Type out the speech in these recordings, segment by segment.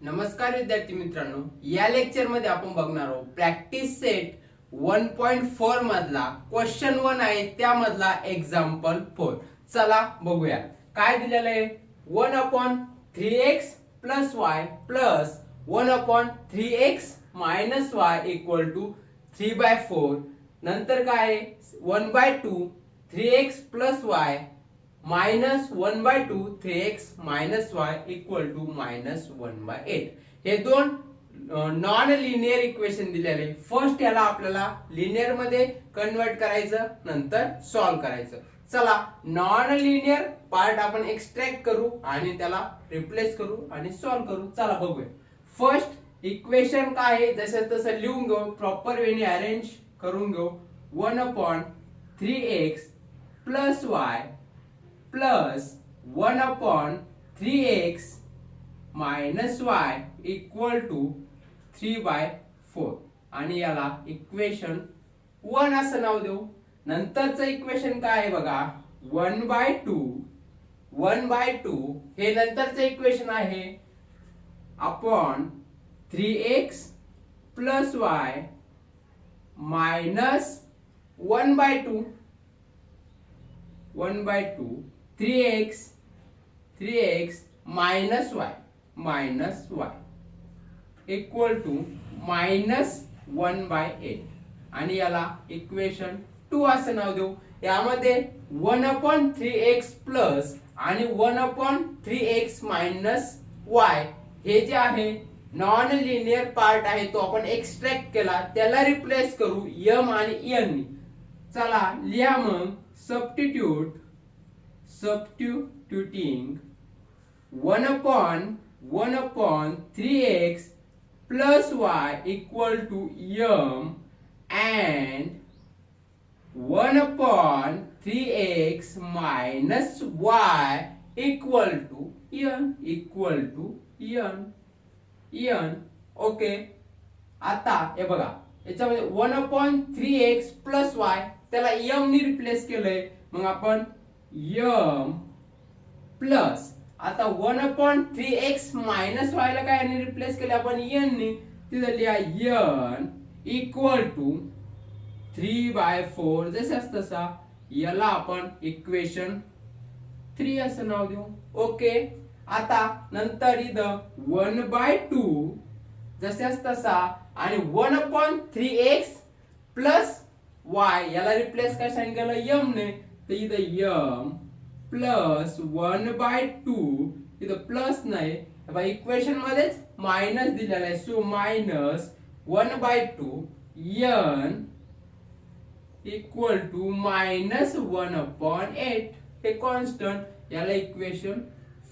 नमस्कार विद्यार्थी मित्रांनो, या लेक्चर मध्ये आपण बघणार आहोत प्रॅक्टिस सेट 1.4 मधला क्वेश्चन 1 आहे त्यामधला एक्झाम्पल 4. चला बघूया काय दिलेलं आहे. 1/3x plus y plus 1/3x minus y equal to 3/4. नंतर काय आहे 1/2 3x plus y minus 1/2 3x minus y equal to minus 1/8. हे दोन नॉन लिनियर इक्वेशन दिलेले. फर्स्ट याला आपल्याला लिनियर मध्ये कन्वर्ट करायचं, नंतर सॉल्व करायचं. चला नॉन लिनियर पार्ट आपण एक्सट्रॅक्ट करू आणि त्याला रिप्लेस करू आणि सॉल्व करू. चला बघूया. फर्स्ट इक्वेशन काय आहे जसं तसं लिहून घेऊ, प्रॉपर वेने अरेंज करून घेऊ. 1/3x plus y plus 1/3x minus y equal to 3/4 आणि याला इक्वेशन 1 असं नाव देऊ. नंतरचं इक्वेशन काय आहे बघा 1/2 हे नंतरचं इक्वेशन आहे upon 3x plus y minus 1/2 3x minus y equal to minus 1/8 आणि याला इक्वेशन 2 असं नाव देऊ. यामध्ये 1/3x प्लस आणि 1/3x मायनस y हे जे आहे नॉन लिनियर पार्ट आहे तो आपण एक्सट्रॅक्ट केला, त्याला रिप्लेस करू m आणि n नी. चला लिहा मग. substituting 1/3x plus y equal to m and 1/3x minus y equal to n. Okay. आता हे बघा याच्यामध्ये 1/3x plus y त्याला m नी रिप्लेस केलंय, मग आपण m प्लस आता 1/3x मायनस y ला काय ने रिप्लेस केले आपण n ने, तिथे लिहा n इक्वल टू 3/4 जसं तसा याला आपण इक्वेशन 3 असं नाव देऊ. ओके. आता नंतर इथं 1/2 जसं तसा आणि 1/3x प्लस y याला रिप्लेस कशाने केलं m ने, तर इथं m प्लस 1/2 इथं प्लस नाही इक्वेशन मध्येच मायनस दिलेला आहे, so minus 1/2 n equal to minus 1/8. हे कॉन्स्टंट याला इक्वेशन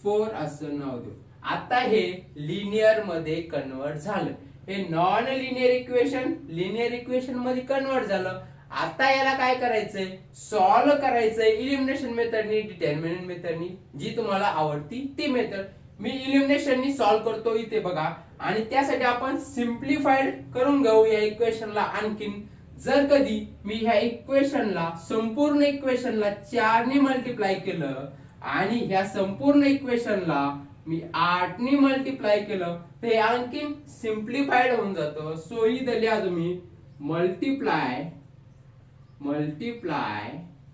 4 असं नाव देऊ. आता हे लिनियर मध्ये कन्वर्ट झालं. हे non linear equation linear equation मध्ये कन्वर्ट झालं. आता याला काय करायचंय, सॉल्व करायचंय इलिमिनेशन मेथडनी, डिटर्मिनंट मेथडनी, जी तुम्हाला आवडती ती मेथड. मी इलिमिनेशननी सॉल्व करतो इथे बघा, आणि त्यासाठी आपण सिम्प्लिफाईड करून घेऊ या इक्वेशनला आणखीन. जर कधी मी ह्या इक्वेशनला संपूर्ण इक्वेशनला 4 ने मल्टिप्लाय केलं आणि ह्या संपूर्ण इक्वेशनला मी 8 ने मल्टिप्लाय केलं तर हे आणखीन सिम्प्लिफाईड होऊन जातं. सो इथं लिहा तुम्ही multiply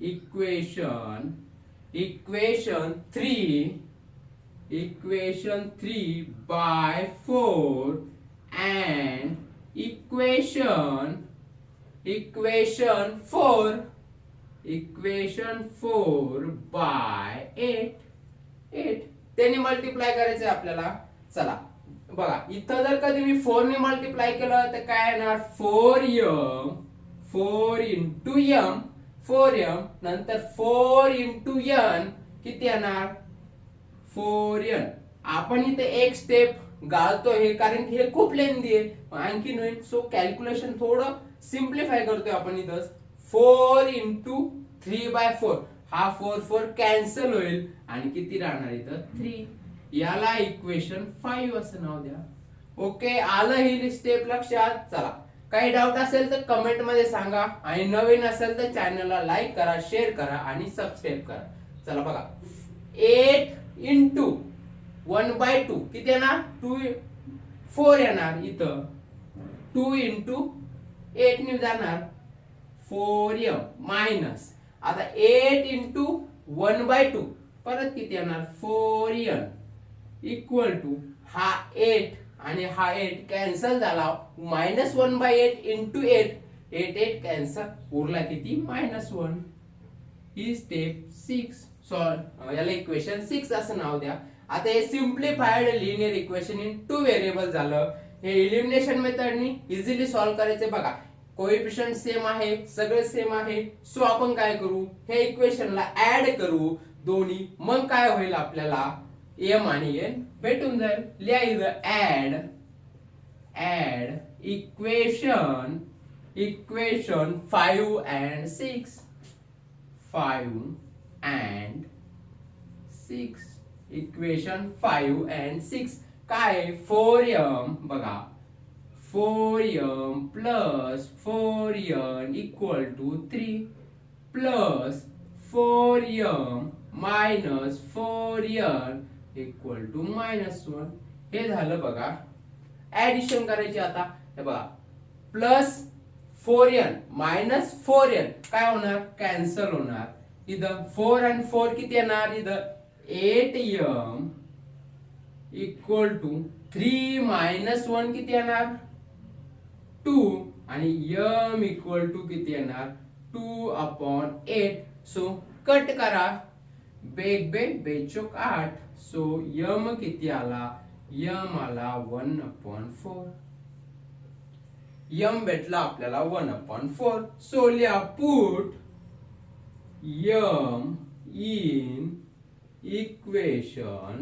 equation 3 by 4 and equation 4 by 8 त्यांनी मल्टिप्लाय करायचंय आपल्याला. चला बघा इथं जर कधी मी 4 ने मल्टिप्लाय केलं तर काय येणार 4m 4 into m 4m नंतर 4 into n किती येणार 4n. आपण इथे एक स्टेप गाळतो हे कारण की हे खूप लेंदी आहे, आणखी होईल. सो कॅल्क्युलेशन थोडं सिम्प्लिफाय करतोय आपण इथं. 4 into 3/4 हा 4 कॅन्सल होईल आणि किती राहणार इथं 3. याला इक्वेशन 5 असं नाव द्या. ओके. आलं ही स्टेप लक्षात. चला काही डाऊट असेल तर कमेंट मध्ये सांगा आणि नवीन असेल तर चॅनलला लाईक करा, शेअर करा आणि सबस्क्राईब करा. चला बघा 8 into 1/2 किती येणार 2 4 येणार इथं 2 इंटू 8 ने जाणार 4m मायनस आता 8 इंटू 1/2 परत किती येणार 4n इक्वल टू हा 8 आणि हा 8 कॅन्सल झाला -1/8 इंटू 8 8 कॅन्सल उरला किती -1 ही स्टेप 6 सॉल्व याला इक्वेशन 6 असं नाव द्या. आता हे simplified linear equation in 2 variable झालं. हे एलिमिनेशन मेथडनी इझिली सॉल्व करायचे बघा. कोएफिशियंट सेम आहे सगळे सेम आहे सो आपण काय करू हे इक्वेशनला ऍड करू दोन्ही मग काय होईल आपल्याला m आणि n भेटून जाईल. लिहा इथं add equation 5 and 6 5 and 6 equation 5 and 6 काय 4m बघा 4m plus 4n equal to 3 plus 4m minus 4n equal to -1 हे झालं बघा. ऍडिशन करायची आता हे बघा प्लस 4n मायनस 4n काय होणार कॅन्सल होणार. इथं 4 आणि 4 किती येणार इथं 8m इक्वल टू 3 मायनस 1 किती येणार 2 आणि m इक्वल टू किती येणार 2/8 सो कट करा बेग बेचोक 8 सो m किती आला m आला 1/4 m भेटला आपल्याला 1/4 सो लिहा पुट m in इक्वेशन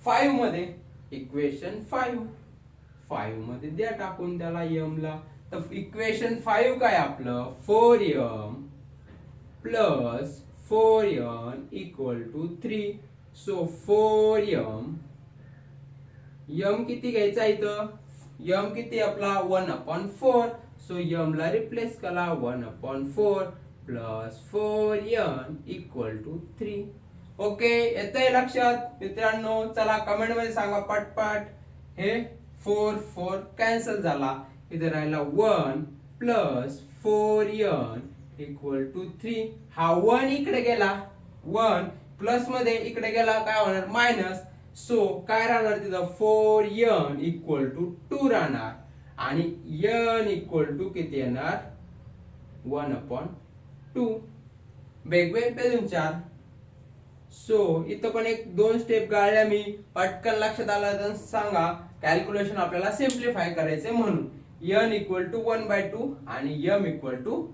5 मध्ये इक्वेशन 5 मध्ये द्या टाकून त्याला m ला तर इक्वेशन 5 काय आपलं 4m plus 4n equal to 3 so 4m m किती घ्यायचा इथं m किती आपला 1/4 सो m ला रिप्लेस करा 1/4 plus 4n equal to 3. Okay येतंय लक्षात मित्रांनो. चला कमेंट मध्ये सांगा पटपट. हे 4 कॅन्सल झाला इथे राहिला 1 प्लस 4n इक्वल टू 3. हा 1 इकडे गेला 1 प्लस मध्ये इकडे गेला काय होणार मायनस सो काय राहणार तिथं 4n इक्वल टू 2 राहणार आणि n इक्वल टू किती येणार 1/2 वेगवेगळे बेजून 4. सो इथं पण एक 2 स्टेप गाळल्या मी पटकन लक्षात आलं तर सांगा. कॅल्क्युलेशन आपल्याला सिम्प्लिफाय करायचे म्हणून n इक्वल टू 1/2 आणि m इक्वल टू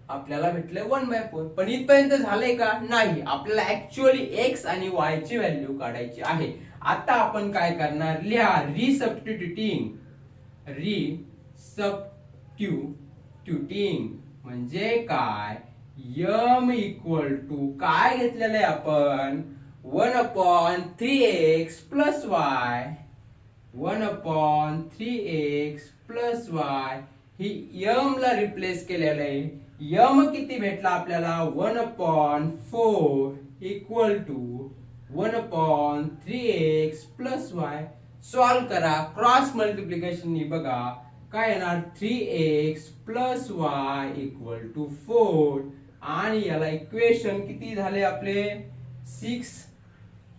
आपल्याला भेटले 1/4. पण इथपर्यंत झालंय का नाही आपल्याला ऍक्च्युअली x आणि y ची व्हॅल्यू काढायची आहे. आता आपण काय करणार लिहा रिसबस्टिट्यूटिंग म्हणजे काय m इक्वल टू काय घेतलेलं आहे आपण 1/3x plus y 1/3x plus y ही m ला रिप्लेस केलेलं आहे. m किती भेटला आपल्याला 1/4 equal to 1/3x plus y. Solve करा क्रॉस मल्टिप्लिकेशन नी बघा काय येणार 3x plus y equal to 4 आणि याला इक्वेशन किती झाले आपले 6.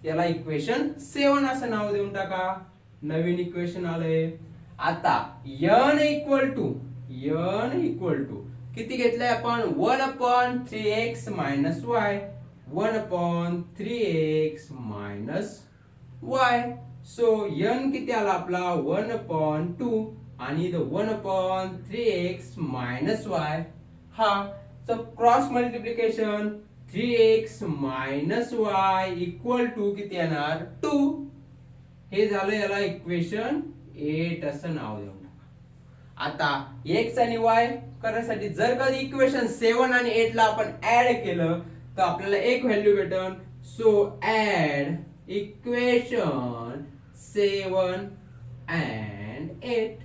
याला इक्वेशन 7 असं नाव देऊन टाका. नवीन इक्वेशन आलंय. आता n इक्वल टू किती घेतलंय आपण 1/3x minus y 1/3x minus y. So n किती आला आपला 1/2 आणि 1/3x मायनस y. हा so cross multiplication 3x minus y equal to किती येणार 2. हे झालं याला इक्वेशन 8 असं नाव देऊन टाका. आता x आणि y करण्यासाठी जर कधी इक्वेशन 7 आणि 8 ला आपण ऍड केलं तर आपल्याला एक व्हॅल्यू भेटन. So add equation 7 and 8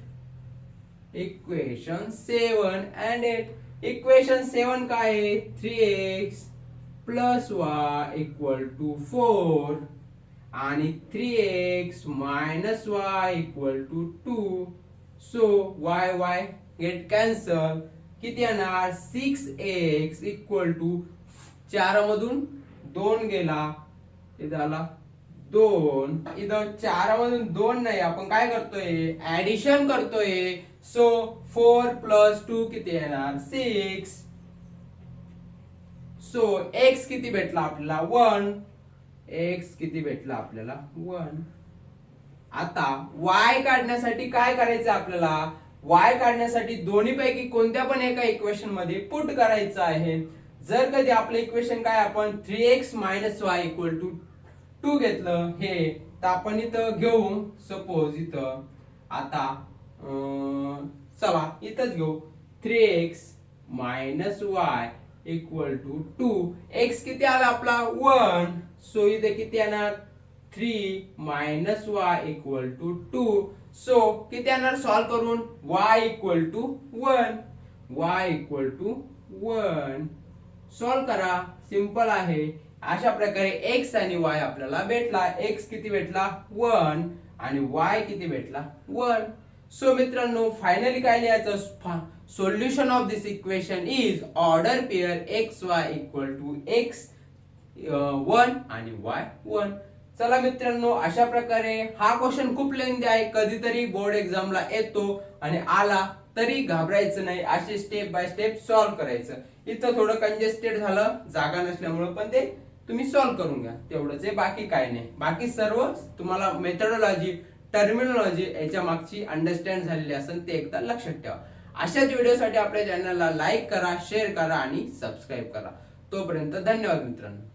equation 7 and 8. Equation 7 काय आहे 3x plus y equal to 4 आणि 3x minus y equal to 2. So y get cancel. किती येणार 6x equal to 4 मधून 2 गेला, इथं आला 2. इथं 4 मधून 2 नाही, आपण काय करतोय ऍडिशन करतोय. सो 4 plus 2 किती येणार 6. सो x किती भेटला आपल्याला 1. x किती भेटला आपल्याला 1. आता y काढण्यासाठी काय करायचं आपल्याला, y काढण्यासाठी दोन्ही पैकी कोणत्या पण एका इक्वेशन मध्ये पुट करायचं आहे. जर कधी आपलं इक्वेशन काय आपण 3x minus y equal to 2 घेतलं हे, तर आपण इथं घेऊ सपोज इथं आता चला इथंच घेऊ 3x minus y equal to 2. x किती आला आपला 1. सो इथे किती येणार 3 minus y equal to 2. So किती येणार सॉल्व करून y equal to 1. y equal to 1 solve करा, सिंपल आहे. अशा प्रकारे x आणि y आपल्याला भेटला. x किती भेटला 1 आणि y किती भेटला 1. सो मित्रांनो फायनली काय लिहायचं, solution of this equation is order pair xy equal to x 1 आणि y 1. चला मित्रांनो, अशा प्रकारे हा क्वेश्चन खूप लेंथी आहे, कधीतरी बोर्ड एक्झामला येतो आणि आला तरी घाबरायचं नाही, असे स्टेप बाय स्टेप सॉल्व करायचं. इथं थोडं कंजेस्टेड झालं जागा नसल्यामुळे, पण ते तुम्ही सॉल्व करून घ्या तेवढंच आहे, बाकी काय नाही. बाकी सर्व तुम्हाला मेथडॉलॉजी टर्मिनॉलॉजी याच्या मागची अंडरस्टँड झालेली असेल ते एकदा लक्षात ठेवा. अशाच व्हिडिओसाठी आपल्या चॅनलला लाईक करा, शेअर करा आणि सबस्क्राईब करा. तोपर्यंत धन्यवाद मित्रांनो.